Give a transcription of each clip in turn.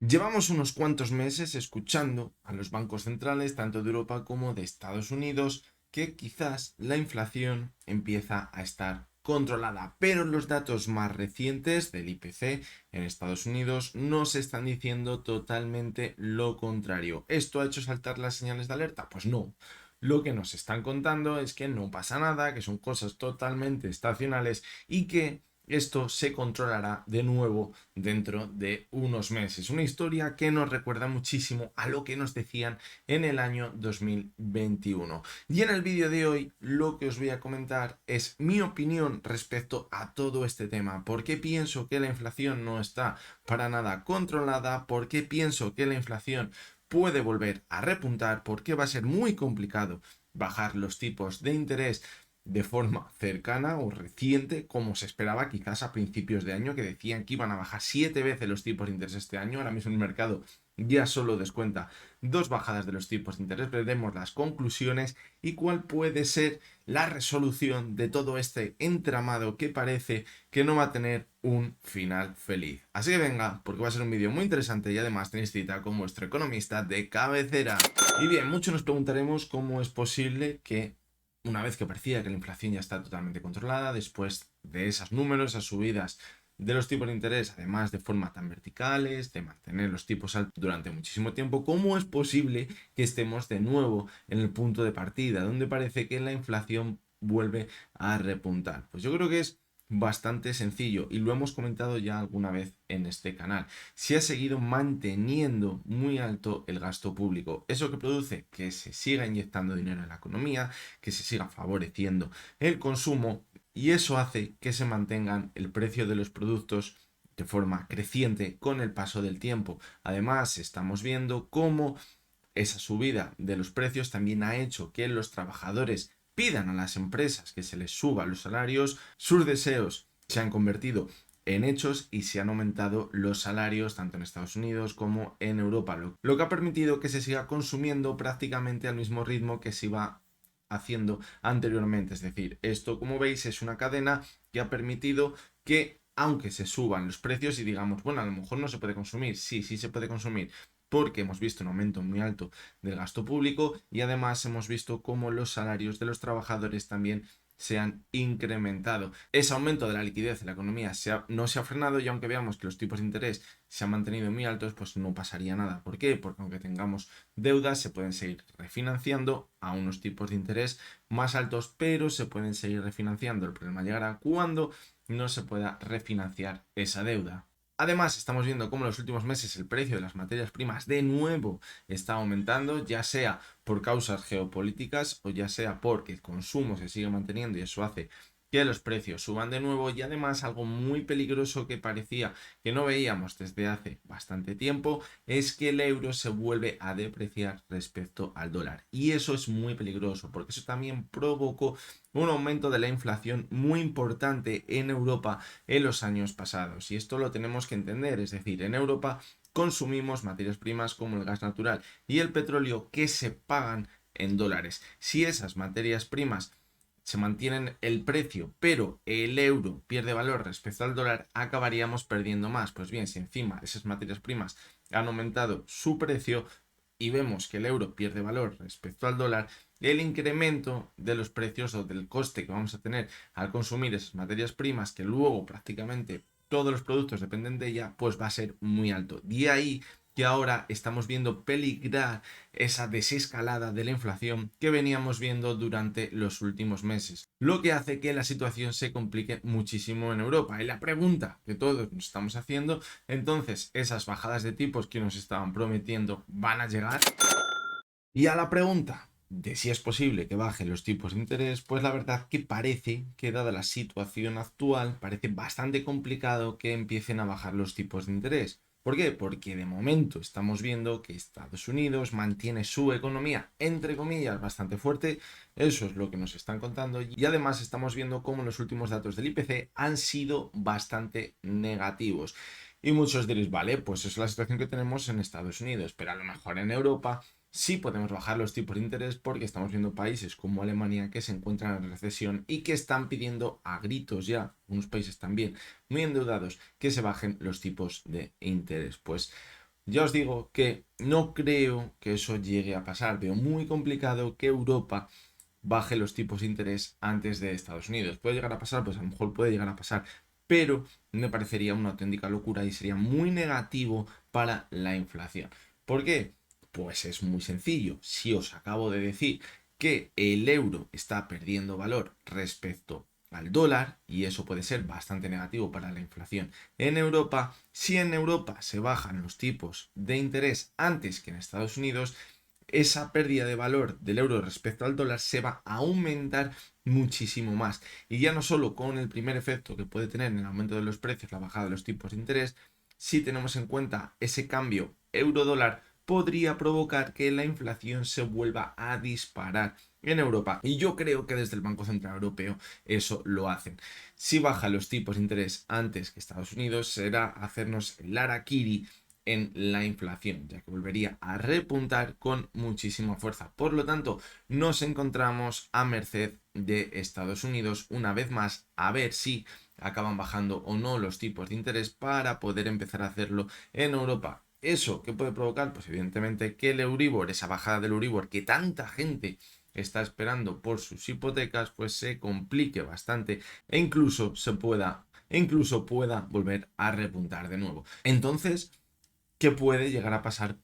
Llevamos unos cuantos meses escuchando a los bancos centrales, tanto de Europa como de Estados Unidos, que quizás la inflación empieza a estar controlada, pero los datos más recientes del IPC en Estados Unidos nos están diciendo totalmente lo contrario. ¿Esto ha hecho saltar las señales de alerta? Pues no. Lo que nos están contando es que no pasa nada, que son cosas totalmente estacionales y que esto se controlará de nuevo dentro de unos meses. Una historia que nos recuerda muchísimo a lo que nos decían en el año 2021. Y en el vídeo de hoy lo que os voy a comentar es mi opinión respecto a todo este tema. ¿Por qué pienso que la inflación no está para nada controlada? ¿Por qué pienso que la inflación puede volver a repuntar? ¿Por qué va a ser muy complicado bajar los tipos de interés de forma cercana o reciente, como se esperaba quizás a principios de año, que decían que iban a bajar 7 veces los tipos de interés este año? Ahora mismo el mercado ya solo descuenta 2 bajadas de los tipos de interés. Veremos las conclusiones y cuál puede ser la resolución de todo este entramado que parece que no va a tener un final feliz. Así que venga, porque va a ser un vídeo muy interesante y además tenéis cita con vuestro economista de cabecera. Y bien, muchos nos preguntaremos cómo es posible que una vez que parecía que la inflación ya está totalmente controlada, después de esos números, esas subidas de los tipos de interés, además de forma tan verticales, de mantener los tipos altos durante muchísimo tiempo, ¿cómo es posible que estemos de nuevo en el punto de partida, donde parece que la inflación vuelve a repuntar? Pues yo creo que es bastante sencillo y lo hemos comentado ya alguna vez en este canal. Se ha seguido manteniendo muy alto el gasto público. ¿Eso que produce? Que se siga inyectando dinero en la economía, que se siga favoreciendo el consumo, y eso hace que se mantengan el precio de los productos de forma creciente con el paso del tiempo. Además, estamos viendo cómo esa subida de los precios también ha hecho que los trabajadores pidan a las empresas que se les suban los salarios. Sus deseos se han convertido en hechos y se han aumentado los salarios tanto en Estados Unidos como en Europa, lo que ha permitido que se siga consumiendo prácticamente al mismo ritmo que se iba haciendo anteriormente. Es decir, esto, como veis, es una cadena que ha permitido que, aunque se suban los precios y digamos, bueno, a lo mejor no se puede consumir, sí, sí se puede consumir, porque hemos visto un aumento muy alto del gasto público y además hemos visto cómo los salarios de los trabajadores también se han incrementado. Ese aumento de la liquidez en la economía no se ha frenado, y aunque veamos que los tipos de interés se han mantenido muy altos, pues no pasaría nada. ¿Por qué? Porque aunque tengamos deudas, se pueden seguir refinanciando a unos tipos de interés más altos, pero se pueden seguir refinanciando. El problema llegará cuando no se pueda refinanciar esa deuda. Además, estamos viendo cómo en los últimos meses el precio de las materias primas de nuevo está aumentando, ya sea por causas geopolíticas o ya sea porque el consumo se sigue manteniendo y eso hace que los precios suban de nuevo. Y además, algo muy peligroso que parecía que no veíamos desde hace bastante tiempo es que el euro se vuelve a depreciar respecto al dólar. Y eso es muy peligroso porque eso también provocó un aumento de la inflación muy importante en Europa en los años pasados. Y esto lo tenemos que entender, es decir, en Europa consumimos materias primas como el gas natural y el petróleo que se pagan en dólares. Si esas materias primas se mantienen el precio, pero el euro pierde valor respecto al dólar, acabaríamos perdiendo más. Pues bien, si encima esas materias primas han aumentado su precio y vemos que el euro pierde valor respecto al dólar, el incremento de los precios o del coste que vamos a tener al consumir esas materias primas, que luego prácticamente todos los productos dependen de ella, pues va a ser muy alto. De ahí que ahora estamos viendo peligrar esa desescalada de la inflación que veníamos viendo durante los últimos meses, lo que hace que la situación se complique muchísimo en Europa. Y la pregunta que todos nos estamos haciendo, entonces, ¿esas bajadas de tipos que nos estaban prometiendo van a llegar? Y a la pregunta de si es posible que bajen los tipos de interés, pues la verdad que parece que, dada la situación actual, parece bastante complicado que empiecen a bajar los tipos de interés. ¿Por qué? Porque de momento estamos viendo que Estados Unidos mantiene su economía, entre comillas, bastante fuerte. Eso es lo que nos están contando. Y además estamos viendo cómo los últimos datos del IPC han sido bastante negativos. Y muchos diréis, vale, pues esa es la situación que tenemos en Estados Unidos, pero a lo mejor en Europa sí podemos bajar los tipos de interés, porque estamos viendo países como Alemania que se encuentran en recesión y que están pidiendo a gritos ya, unos países también muy endeudados, que se bajen los tipos de interés. Pues Ya os digo que no creo que eso llegue a pasar. Veo muy complicado que Europa baje los tipos de interés antes de Estados Unidos. ¿Puede llegar a pasar? Pues a lo mejor puede llegar a pasar, pero me parecería una auténtica locura y sería muy negativo para la inflación. ¿Por qué? Pues es muy sencillo. Si os acabo de decir que el euro está perdiendo valor respecto al dólar, y eso puede ser bastante negativo para la inflación en Europa, si en Europa se bajan los tipos de interés antes que en Estados Unidos, esa pérdida de valor del euro respecto al dólar se va a aumentar muchísimo más. Y ya no solo con el primer efecto que puede tener en el aumento de los precios, la bajada de los tipos de interés, si tenemos en cuenta ese cambio euro-dólar, podría provocar que la inflación se vuelva a disparar en Europa. Y yo creo que desde el Banco Central Europeo eso lo hacen. Si bajan los tipos de interés antes que Estados Unidos, será hacernos el harakiri en la inflación, ya que volvería a repuntar con muchísima fuerza. Por lo tanto, nos encontramos a merced de Estados Unidos una vez más, a ver si acaban bajando o no los tipos de interés para poder empezar a hacerlo en Europa. ¿Eso qué puede provocar? Pues evidentemente que el Euribor, esa bajada del Euribor que tanta gente está esperando por sus hipotecas, pues se complique bastante e incluso pueda volver a repuntar de nuevo. Entonces, ¿qué puede llegar a pasar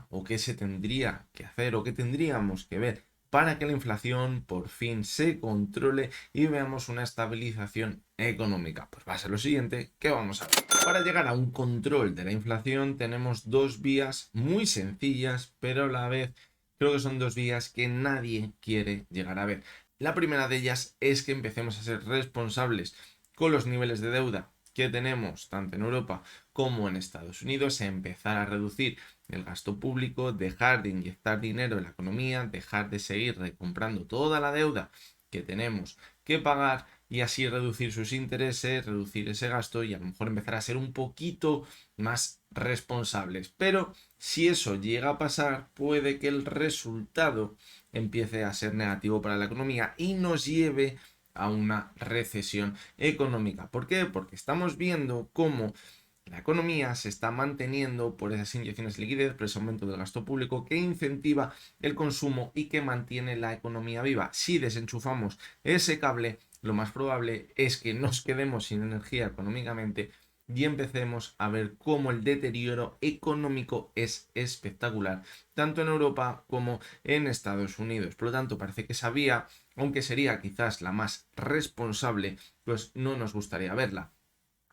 o qué se tendría que hacer o qué tendríamos que ver para que la inflación por fin se controle y veamos una estabilización económica? Pues va a ser lo siguiente que vamos a ver. Para llegar a un control de la inflación tenemos dos vías muy sencillas, pero a la vez creo que son dos vías que nadie quiere llegar a ver. La primera de ellas es que empecemos a ser responsables con los niveles de deuda que tenemos tanto en Europa como en Estados Unidos, empezar a reducir el gasto público, dejar de inyectar dinero en la economía, dejar de seguir recomprando toda la deuda que tenemos que pagar y así reducir sus intereses, reducir ese gasto y a lo mejor empezar a ser un poquito más responsables. Pero si eso llega a pasar, puede que el resultado empiece a ser negativo para la economía y nos lleve a una recesión económica. ¿Por qué? Porque estamos viendo cómo la economía se está manteniendo por esas inyecciones de liquidez, por ese aumento del gasto público que incentiva el consumo y que mantiene la economía viva. Si desenchufamos ese cable, lo más probable es que nos quedemos sin energía económicamente y empecemos a ver cómo el deterioro económico es espectacular, tanto en Europa como en Estados Unidos. Por lo tanto, parece que esa vía, aunque sería quizás la más responsable, pues no nos gustaría verla.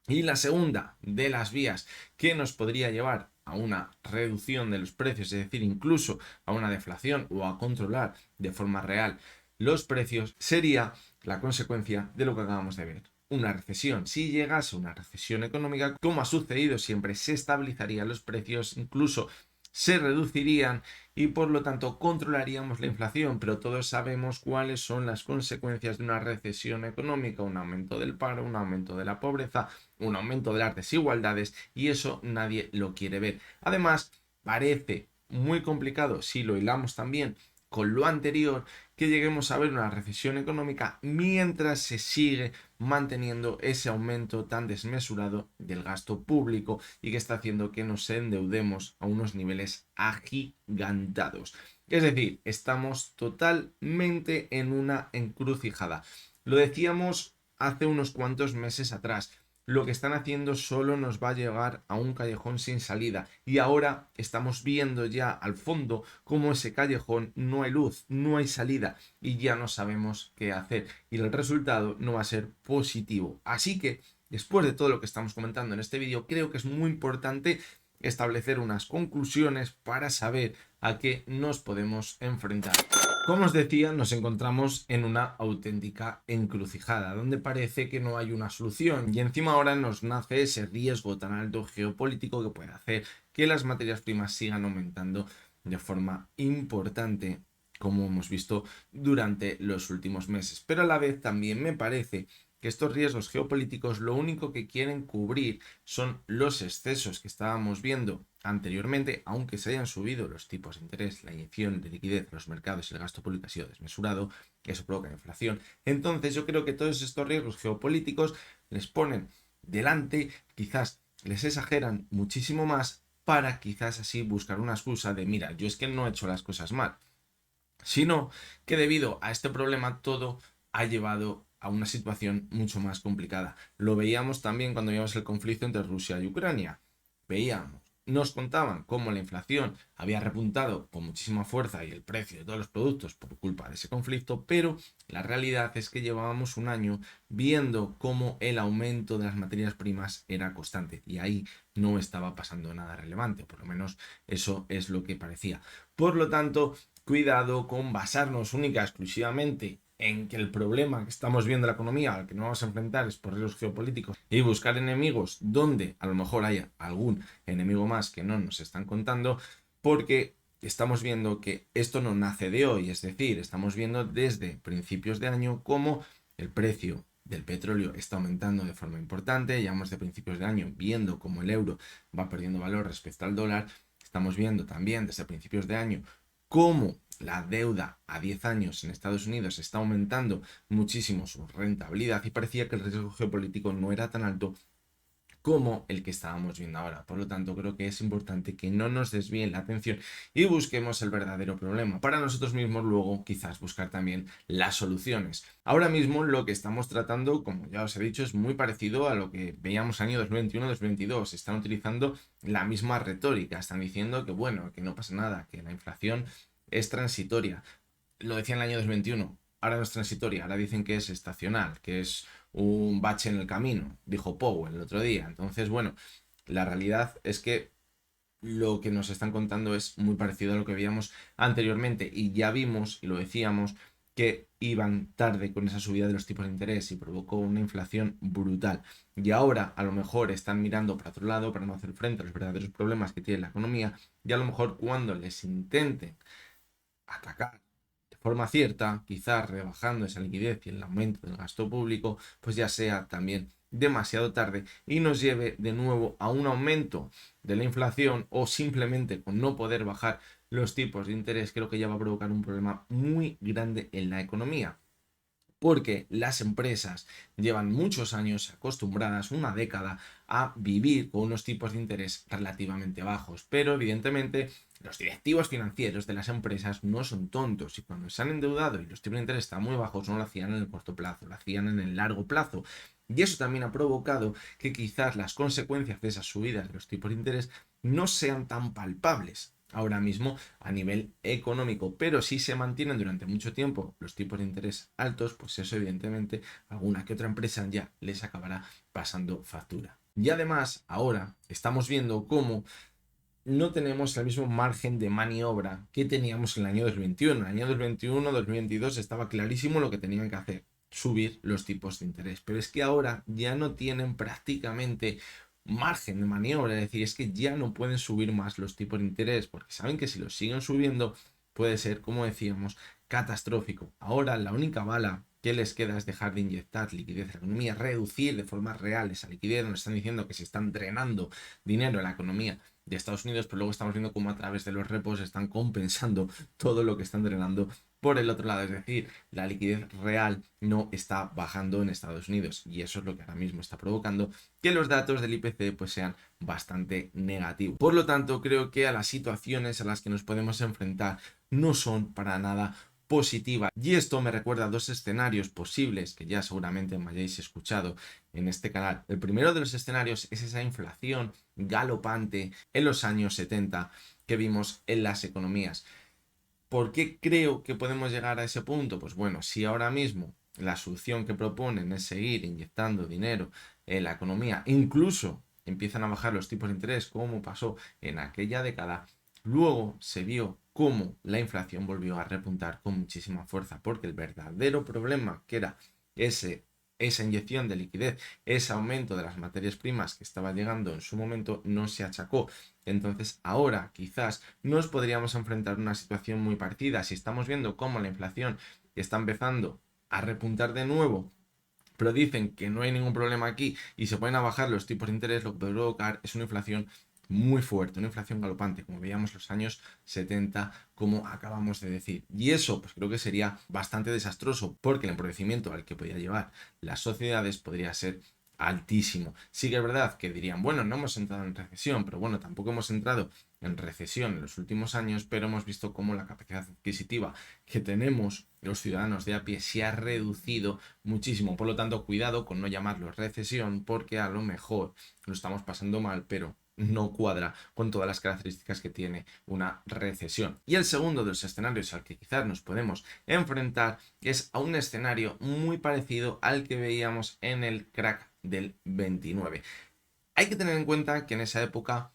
Y la segunda de las vías que nos podría llevar a una reducción de los precios, es decir, incluso a una deflación o a controlar de forma real los precios, sería la consecuencia de lo que acabamos de ver. Una recesión. Si llegase una recesión económica, como ha sucedido siempre, se estabilizarían los precios, incluso se reducirían y por lo tanto controlaríamos la inflación, pero todos sabemos cuáles son las consecuencias de una recesión económica: un aumento del paro, un aumento de la pobreza, un aumento de las desigualdades, y eso nadie lo quiere ver. Además, parece muy complicado, si lo hilamos también con lo anterior, que lleguemos a ver una recesión económica mientras se sigue manteniendo ese aumento tan desmesurado del gasto público y que está haciendo que nos endeudemos a unos niveles agigantados. Es decir, estamos totalmente en una encrucijada. Lo decíamos hace unos cuantos meses atrás. Lo que están haciendo solo nos va a llevar a un callejón sin salida y ahora estamos viendo ya al fondo cómo ese callejón no hay luz, no hay salida y ya no sabemos qué hacer y el resultado no va a ser positivo. Así que después de todo lo que estamos comentando en este vídeo, creo que es muy importante establecer unas conclusiones para saber a qué nos podemos enfrentar. Como os decía, nos encontramos en una auténtica encrucijada, donde parece que no hay una solución y encima ahora nos nace ese riesgo tan alto geopolítico que puede hacer que las materias primas sigan aumentando de forma importante, como hemos visto durante los últimos meses. Pero a la vez también me parece que estos riesgos geopolíticos lo único que quieren cubrir son los excesos que estábamos viendo anteriormente, aunque se hayan subido los tipos de interés, la inyección de liquidez en los mercados y el gasto público ha sido desmesurado, eso provoca inflación. Entonces yo creo que todos estos riesgos geopolíticos les ponen delante, quizás les exageran muchísimo más para quizás así buscar una excusa de mira, yo es que no he hecho las cosas mal, sino que debido a este problema todo ha llevado a una situación mucho más complicada. Lo veíamos también cuando veíamos el conflicto entre Rusia y Ucrania. Nos contaban cómo la inflación había repuntado con muchísima fuerza y el precio de todos los productos por culpa de ese conflicto, pero la realidad es que llevábamos un año viendo cómo el aumento de las materias primas era constante y ahí no estaba pasando nada relevante, por lo menos eso es lo que parecía. Por lo tanto, cuidado con basarnos única y exclusivamente en que el problema que estamos viendo en la economía al que nos vamos a enfrentar es por riesgos geopolíticos y buscar enemigos donde a lo mejor haya algún enemigo más que no nos están contando, porque estamos viendo que esto no nace de hoy, es decir, estamos viendo desde principios de año cómo el precio del petróleo está aumentando de forma importante, llevamos de principios de año viendo cómo el euro va perdiendo valor respecto al dólar, estamos viendo también desde principios de año cómo la deuda a 10 años en Estados Unidos está aumentando muchísimo su rentabilidad y parecía que el riesgo geopolítico no era tan alto como el que estábamos viendo ahora. Por lo tanto, creo que es importante que no nos desvíen la atención y busquemos el verdadero problema. Para nosotros mismos luego quizás buscar también las soluciones. Ahora mismo lo que estamos tratando, como ya os he dicho, es muy parecido a lo que veíamos año 2021-2022. Están utilizando la misma retórica. Están diciendo que bueno, que no pasa nada, que la inflación es transitoria. Lo decía en el año 2021. Ahora no es transitoria, ahora dicen que es estacional, que es un bache en el camino, dijo Powell el otro día. Entonces, bueno, la realidad es que lo que nos están contando es muy parecido a lo que veíamos anteriormente y ya vimos, y lo decíamos, que iban tarde con esa subida de los tipos de interés y provocó una inflación brutal. Y ahora a lo mejor están mirando para otro lado para no hacer frente a los verdaderos problemas que tiene la economía y a lo mejor cuando les intenten atacar de forma cierta, quizás rebajando esa liquidez y el aumento del gasto público, pues ya sea también demasiado tarde y nos lleve de nuevo a un aumento de la inflación o simplemente con no poder bajar los tipos de interés, creo que ya va a provocar un problema muy grande en la economía. Porque las empresas llevan muchos años acostumbradas, una década, a vivir con unos tipos de interés relativamente bajos. Pero evidentemente los directivos financieros de las empresas no son tontos y cuando se han endeudado y los tipos de interés están muy bajos no lo hacían en el corto plazo, lo hacían en el largo plazo. Y eso también ha provocado que quizás las consecuencias de esas subidas de los tipos de interés no sean tan palpables ahora mismo a nivel económico, pero si se mantienen durante mucho tiempo los tipos de interés altos, pues eso evidentemente alguna que otra empresa ya les acabará pasando factura. Y además ahora estamos viendo cómo no tenemos el mismo margen de maniobra que teníamos en el año 2021. En el año 2021-2022 estaba clarísimo lo que tenían que hacer, subir los tipos de interés, pero es que ahora ya no tienen prácticamente margen de maniobra, es decir, es que ya no pueden subir más los tipos de interés porque saben que si los siguen subiendo puede ser, como decíamos, catastrófico. Ahora la única bala que les queda es dejar de inyectar liquidez en la economía, reducir de forma real esa liquidez. Nos están diciendo que se están drenando dinero en la economía de Estados Unidos, pero luego estamos viendo cómo a través de los repos están compensando todo lo que están drenando por el otro lado, es decir, la liquidez real no está bajando en Estados Unidos y eso es lo que ahora mismo está provocando que los datos del IPC pues sean bastante negativos. Por lo tanto, creo que a las situaciones a las que nos podemos enfrentar no son para nada positiva. Y esto me recuerda a dos escenarios posibles que ya seguramente me hayáis escuchado en este canal. El primero de los escenarios es esa inflación galopante en los años 70 que vimos en las economías. ¿Por qué creo que podemos llegar a ese punto? Pues bueno, si ahora mismo la solución que proponen es seguir inyectando dinero en la economía, incluso empiezan a bajar los tipos de interés como pasó en aquella década, luego se vio cómo la inflación volvió a repuntar con muchísima fuerza, porque el verdadero problema que era esa inyección de liquidez, ese aumento de las materias primas que estaba llegando en su momento, no se achacó. Entonces ahora quizás nos podríamos enfrentar a una situación muy parecida. Si estamos viendo cómo la inflación está empezando a repuntar de nuevo, pero dicen que no hay ningún problema aquí y se pueden a bajar los tipos de interés, lo que puede provocar es una inflación muy fuerte, una inflación galopante, como veíamos los años 70, como acabamos de decir. Y eso, pues creo que sería bastante desastroso, porque el empobrecimiento al que podría llevar las sociedades podría ser altísimo. Sí que es verdad que dirían, bueno, no hemos entrado en recesión, pero bueno, tampoco hemos entrado en recesión en los últimos años, pero hemos visto cómo la capacidad adquisitiva que tenemos los ciudadanos de a pie se ha reducido muchísimo. Por lo tanto, cuidado con no llamarlo recesión, porque a lo mejor lo estamos pasando mal, pero no cuadra con todas las características que tiene una recesión. Y el segundo de los escenarios al que quizás nos podemos enfrentar es a un escenario muy parecido al que veíamos en el crack del 29. Hay que tener en cuenta que en esa época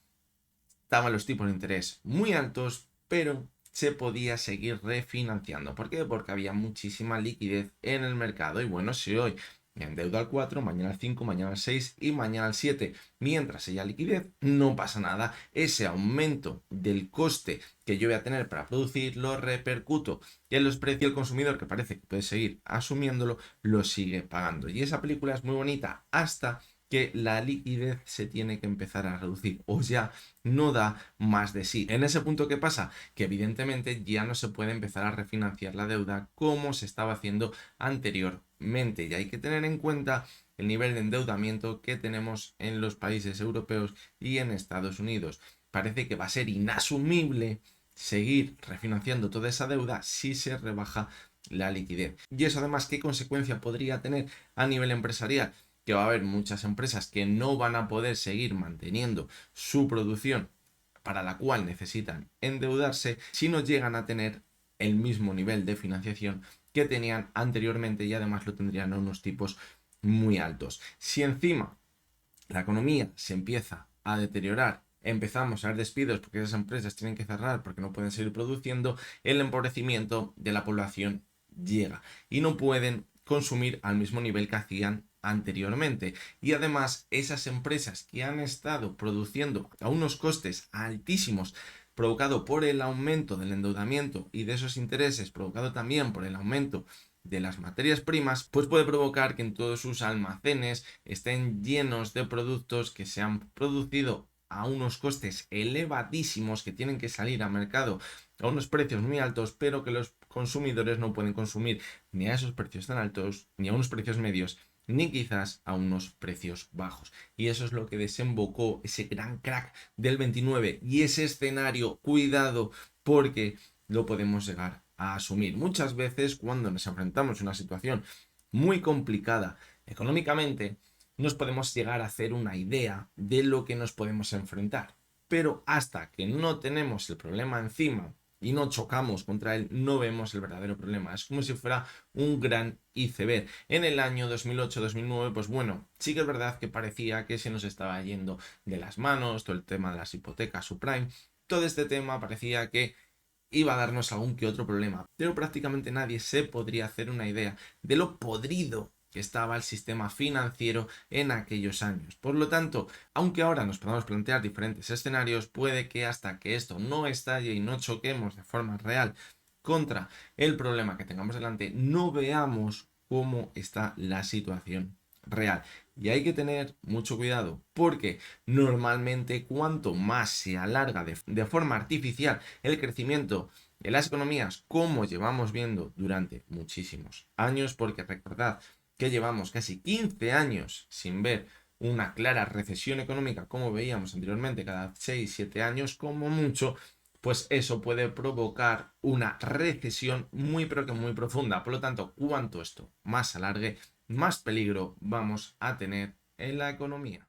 estaban los tipos de interés muy altos, pero se podía seguir refinanciando. ¿Por qué? Porque había muchísima liquidez en el mercado. Y bueno, si hoy me endeudo al 4, mañana al 5, mañana al 6 y mañana al 7, mientras haya liquidez, no pasa nada. Ese aumento del coste que yo voy a tener para producir lo repercuto en los precios. El consumidor, que parece que puede seguir asumiéndolo, lo sigue pagando. Y esa película es muy bonita hasta que la liquidez se tiene que empezar a reducir o ya no da más de sí. En ese punto, ¿qué pasa? Que evidentemente ya no se puede empezar a refinanciar la deuda como se estaba haciendo anteriormente, y hay que tener en cuenta el nivel de endeudamiento que tenemos en los países europeos y en Estados Unidos. Parece que va a ser inasumible seguir refinanciando toda esa deuda si se rebaja la liquidez. Y eso además, ¿qué consecuencia podría tener a nivel empresarial? Que va a haber muchas empresas que no van a poder seguir manteniendo su producción, para la cual necesitan endeudarse, si no llegan a tener el mismo nivel de financiación que tenían anteriormente, y además lo tendrían a unos tipos muy altos. Si encima la economía se empieza a deteriorar, empezamos a ver despidos porque esas empresas tienen que cerrar porque no pueden seguir produciendo, el empobrecimiento de la población llega y no pueden consumir al mismo nivel que hacían anteriormente. Y además, esas empresas que han estado produciendo a unos costes altísimos, provocado por el aumento del endeudamiento y de esos intereses, provocado también por el aumento de las materias primas, pues puede provocar que en todos sus almacenes estén llenos de productos que se han producido a unos costes elevadísimos, que tienen que salir al mercado a unos precios muy altos, pero que los consumidores no pueden consumir ni a esos precios tan altos, ni a unos precios medios, ni quizás a unos precios bajos. Y eso es lo que desembocó ese gran crack del 29, y ese escenario, cuidado, porque lo podemos llegar a asumir. Muchas veces cuando nos enfrentamos a una situación muy complicada económicamente, nos podemos llegar a hacer una idea de lo que nos podemos enfrentar. Pero hasta que no tenemos el problema encima y no chocamos contra él, no vemos el verdadero problema. Es como si fuera un gran iceberg. En el año 2008-2009, pues bueno, sí que es verdad que parecía que se nos estaba yendo de las manos todo el tema de las hipotecas subprime. Todo este tema parecía que iba a darnos algún que otro problema, pero prácticamente nadie se podría hacer una idea de lo podrido que estaba el sistema financiero en aquellos años. Por lo tanto, aunque ahora nos podamos plantear diferentes escenarios, puede que hasta que esto no estalle y no choquemos de forma real contra el problema que tengamos delante, no veamos cómo está la situación real. Y hay que tener mucho cuidado, porque normalmente cuanto más se alarga de forma artificial el crecimiento de las economías, como llevamos viendo durante muchísimos años, porque recordad que llevamos casi 15 años sin ver una clara recesión económica como veíamos anteriormente, cada 6-7 años como mucho, pues eso puede provocar una recesión muy pero que muy profunda. Por lo tanto, cuanto esto más alargue, más peligro vamos a tener en la economía.